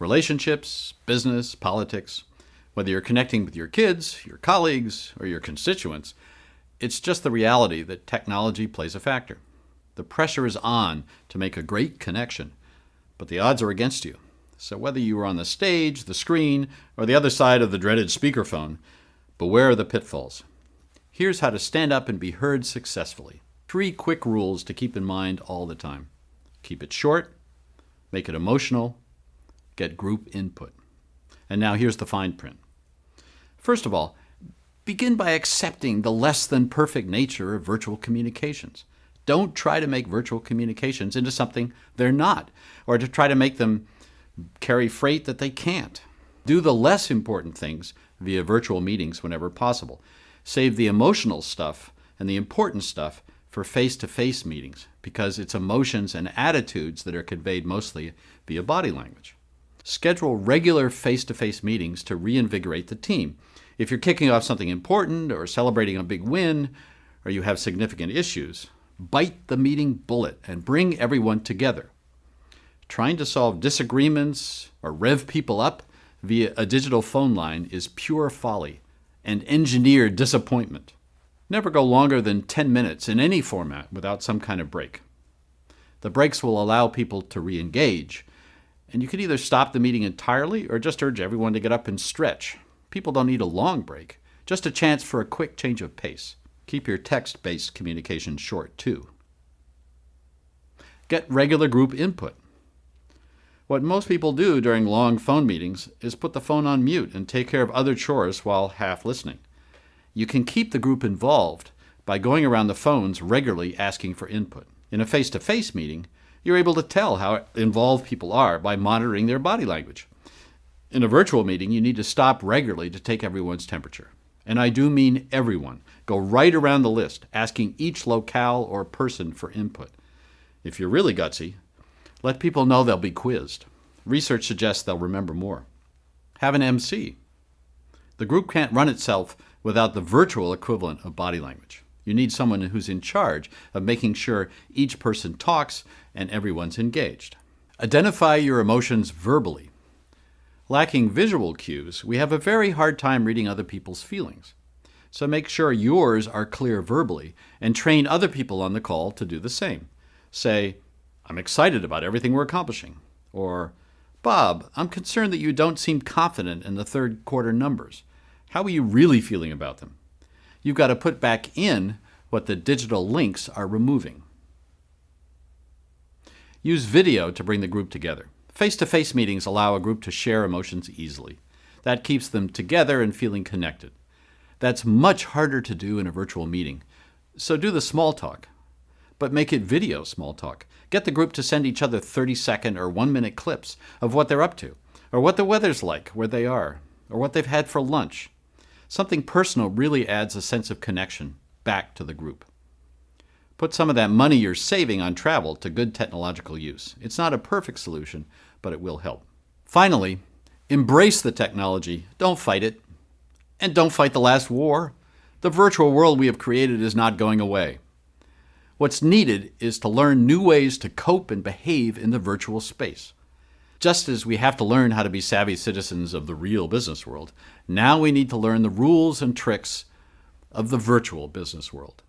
Relationships, business, politics, whether you're connecting with your kids, your colleagues, or your constituents, it's just the reality that technology plays a factor. The pressure is on to make a great connection, but the odds are against you. So whether you are on the stage, the screen, or the other side of the dreaded speakerphone, beware of the pitfalls. Here's how to stand up and be heard successfully. 3 quick rules to keep in mind all the time. Keep it short, make it emotional, get group input. And now here's the fine print. First of all, begin by accepting the less than perfect nature of virtual communications. Don't try to make virtual communications into something they're not, or to try to make them carry freight that they can't. Do the less important things via virtual meetings whenever possible. Save the emotional stuff and the important stuff for face-to-face meetings, because it's emotions and attitudes that are conveyed mostly via body language. Schedule regular face-to-face meetings to reinvigorate the team. If you're kicking off something important or celebrating a big win, or you have significant issues, bite the meeting bullet and bring everyone together. Trying to solve disagreements or rev people up via a digital phone line is pure folly and engineered disappointment. Never go longer than 10 minutes in any format without some kind of break. The breaks will allow people to re-engage, and you can either stop the meeting entirely or just urge everyone to get up and stretch. People don't need a long break, just a chance for a quick change of pace. Keep your text-based communication short, too. Get regular group input. What most people do during long phone meetings is put the phone on mute and take care of other chores while half listening. You can keep the group involved by going around the phones regularly asking for input. In a face-to-face meeting, you're able to tell how involved people are by monitoring their body language. In a virtual meeting, you need to stop regularly to take everyone's temperature. And I do mean everyone. Go right around the list, asking each locale or person for input. If you're really gutsy, let people know they'll be quizzed. Research suggests they'll remember more. Have an MC. The group can't run itself without the virtual equivalent of body language. You need someone who's in charge of making sure each person talks and everyone's engaged. Identify your emotions verbally. Lacking visual cues, we have a very hard time reading other people's feelings. So make sure yours are clear verbally and train other people on the call to do the same. Say, "I'm excited about everything we're accomplishing." Or, "Bob, I'm concerned that you don't seem confident in the third quarter numbers. How are you really feeling about them?" You've got to put back in what the digital links are removing. Use video to bring the group together. Face-to-face meetings allow a group to share emotions easily. That keeps them together and feeling connected. That's much harder to do in a virtual meeting. So do the small talk, but make it video small talk. Get the group to send each other 30-second or 1-minute clips of what they're up to, or what the weather's like where they are, or what they've had for lunch. Something personal really adds a sense of connection back to the group. Put some of that money you're saving on travel to good technological use. It's not a perfect solution, but it will help. Finally, embrace the technology. Don't fight it. And don't fight the last war. The virtual world we have created is not going away. What's needed is to learn new ways to cope and behave in the virtual space. Just as we have to learn how to be savvy citizens of the real business world, now we need to learn the rules and tricks of the virtual business world.